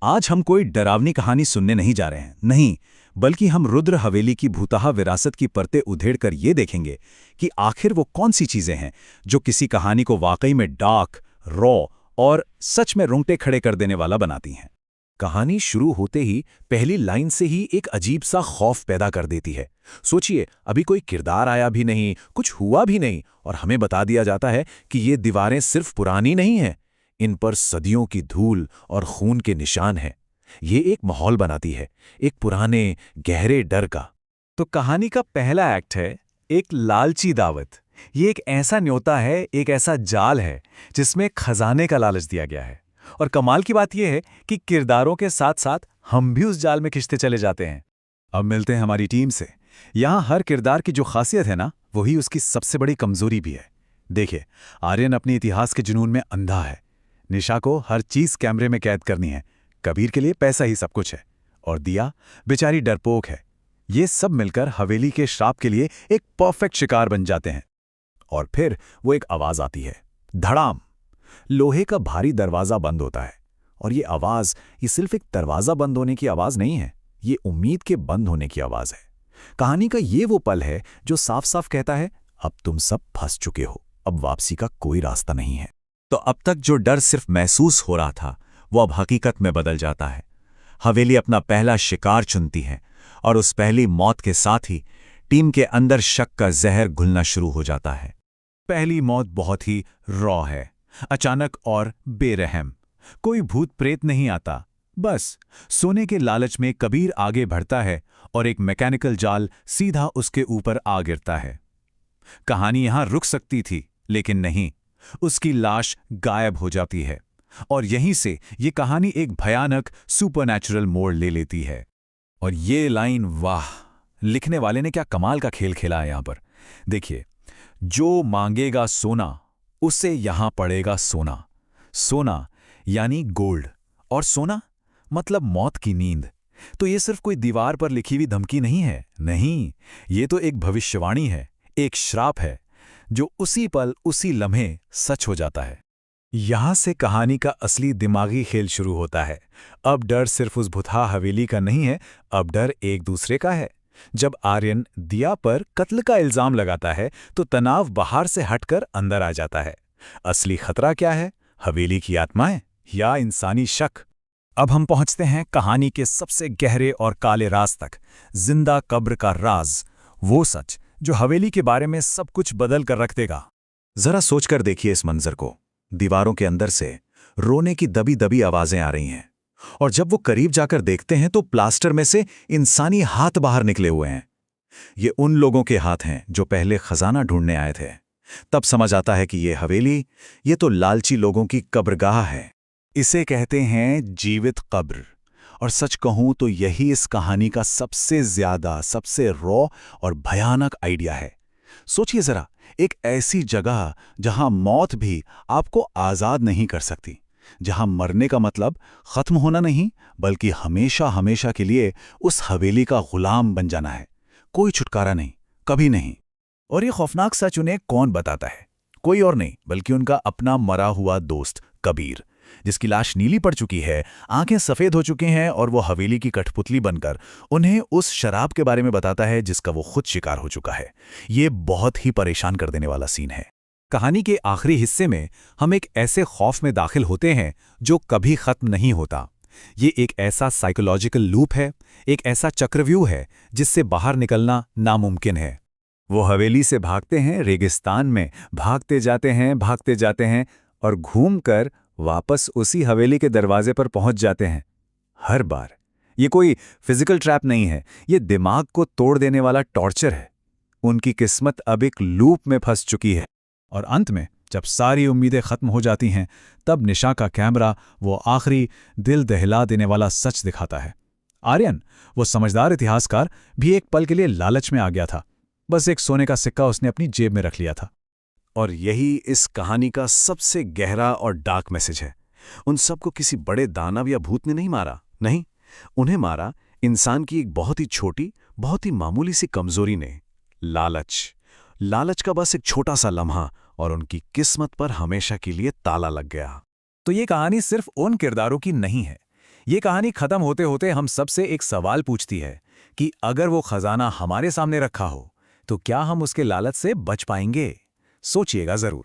आज हम कोई डरावनी कहानी सुनने नहीं जा रहे हैं, नहीं, बल्कि हम रुद्र हवेली की भूतहा विरासत की परतें उधेड़कर ये देखेंगे कि आखिर वो कौन सी चीजें हैं जो किसी कहानी को वाकई में डार्क, रॉ और सच में रोंगटे खड़े कर देने वाला बनाती हैं। कहानी शुरू होते ही पहली लाइन से ही एक अजीब सा खौफ पैदा कर देती है। सोचिए, अभी कोई किरदार आया भी नहीं, कुछ हुआ भी नहीं, और हमें बता दिया जाता है कि ये दीवारें सिर्फ पुरानी नहीं हैं, इन पर सदियों की धूल और खून के निशान हैं। ये एक माहौल बनाती है, एक पुराने गहरे डर का। तो कहानी का पहला एक्ट है एक लालची दावत। ये एक ऐसा न्योता है, एक ऐसा जाल है जिसमें खजाने का लालच दिया गया है। और कमाल की बात यह है कि किरदारों के साथ साथ हम भी उस जाल में खिंचते चले जाते हैं। अब मिलते हैं हमारी टीम से। यहाँ हर किरदार की जो खासियत है ना, वही उसकी सबसे बड़ी कमजोरी भी है। देखिए, आर्यन अपने इतिहास के जुनून में अंधा है। निशा को हर चीज कैमरे में कैद करनी है। कबीर के लिए पैसा ही सब कुछ है। और दिया बेचारी डरपोक है। ये सब मिलकर हवेली के श्राप के लिए एक परफेक्ट शिकार बन जाते हैं। और फिर वो एक आवाज आती है, धड़ाम। लोहे का भारी दरवाजा बंद होता है। और ये आवाज, ये सिर्फ एक दरवाजा बंद होने की आवाज नहीं है, ये उम्मीद के बंद होने की आवाज है। कहानी का ये वो पल है जो साफ साफ कहता है, अब तुम सब फंस चुके हो, अब वापसी का कोई रास्ता नहीं है। तो अब तक जो डर सिर्फ महसूस हो रहा था, वो अब हकीकत में बदल जाता है। हवेली अपना पहला शिकार चुनती है, और उस पहली मौत के साथ ही टीम के अंदर शक का जहर घुलना शुरू हो जाता है। पहली मौत बहुत ही रॉ है, अचानक और बेरहम। कोई भूत प्रेत नहीं आता, बस सोने के लालच में कबीर आगे बढ़ता है और एक मैकेनिकल जाल सीधा उसके ऊपर आ गिरता है। कहानी यहां रुक सकती थी, लेकिन नहीं, उसकी लाश गायब हो जाती है। और यहीं से ये कहानी एक भयानक सुपरनैचुरल मोड़ ले लेती है। और ये लाइन, वाह, लिखने वाले ने क्या कमाल का खेल खेला है यहां पर। देखिए, जो मांगेगा सोना, उसे यहां पड़ेगा सोना। सोना यानी गोल्ड, और सोना मतलब मौत की नींद। तो ये सिर्फ कोई दीवार पर लिखी हुई धमकी नहीं है, नहीं, ये तो एक भविष्यवाणी है, एक श्राप है, जो उसी पल उसी लम्हे सच हो जाता है। यहां से कहानी का असली दिमागी खेल शुरू होता है। अब डर सिर्फ उस भुतहा हवेली का नहीं है, अब डर एक दूसरे का है। जब आर्यन दिया पर कत्ल का इल्जाम लगाता है, तो तनाव बाहर से हटकर अंदर आ जाता है। असली खतरा क्या है, हवेली की आत्माएं या इंसानी शक? अब हम पहुंचते हैं कहानी के सबसे गहरे और काले राज तक, जिंदा कब्र का राज, वो सच जो हवेली के बारे में सब कुछ बदल कर रख देगा। जरा सोचकर देखिए इस मंजर को। दीवारों के अंदर से रोने की दबी दबी आवाजें आ रही हैं, और जब वो करीब जाकर देखते हैं तो प्लास्टर में से इंसानी हाथ बाहर निकले हुए हैं। ये उन लोगों के हाथ हैं जो पहले खजाना ढूंढने आए थे। तब समझ आता है कि ये हवेली, ये तो लालची लोगों की कब्रगाह है। इसे कहते हैं जीवित कब्र। और सच कहूं तो यही इस कहानी का सबसे ज्यादा, सबसे रॉ और भयानक आइडिया है। सोचिए जरा, एक ऐसी जगह जहां मौत भी आपको आजाद नहीं कर सकती, जहां मरने का मतलब खत्म होना नहीं, बल्कि हमेशा हमेशा के लिए उस हवेली का गुलाम बन जाना है। कोई छुटकारा नहीं, कभी नहीं। और ये खौफनाक सच उन्हें कौन बताता है? कोई और नहीं, बल्कि उनका अपना मरा हुआ दोस्त कबीर, जिसकी लाश नीली पड़ चुकी है, आंखें सफेद हो चुकी हैं, और वो हवेली की कठपुतली बनकर उन्हें उस शराब के बारे में बताता है जिसका वो खुद शिकार हो चुका है। ये बहुत ही परेशान कर देने वाला सीन है। कहानी के आखिरी हिस्से में हम एक ऐसे खौफ में दाखिल होते हैं जो कभी खत्म नहीं होता। ये एक ऐसा साइकोलॉजिकल लूप है, एक ऐसा चक्रव्यूह है जिससे बाहर निकलना नामुमकिन है। वो हवेली से भागते हैं, रेगिस्तान में भागते जाते हैं, और घूमकर वापस उसी हवेली के दरवाजे पर पहुंच जाते हैं। हर बार। ये कोई फिजिकल ट्रैप नहीं है, ये दिमाग को तोड़ देने वाला टॉर्चर है। उनकी किस्मत अब एक लूप में फंस चुकी है। और अंत में जब सारी उम्मीदें खत्म हो जाती हैं, तब निशा का कैमरा वो आखिरी दिल दहला देने वाला सच दिखाता है। आर्यन, वो समझदार इतिहासकार, भी एक पल के लिए लालच में आ गया था। बस एक सोने का सिक्का उसने अपनी जेब में रख लिया था। और यही इस कहानी का सबसे गहरा और डार्क मैसेज है। उन सबको किसी बड़े दानव या भूत ने नहीं मारा, नहीं, उन्हें मारा इंसान की एक बहुत ही छोटी, बहुत ही मामूली सी कमजोरी ने, लालच। लालच का बस एक छोटा सा लम्हा, और उनकी किस्मत पर हमेशा के लिए ताला लग गया। तो ये कहानी सिर्फ उन किरदारों की नहीं है, ये कहानी खत्म होते होते हम सबसे एक सवाल पूछती है कि अगर वो खजाना हमारे सामने रखा हो तो क्या हम उसके लालच से बच पाएंगे? सोचिएगा जरूर।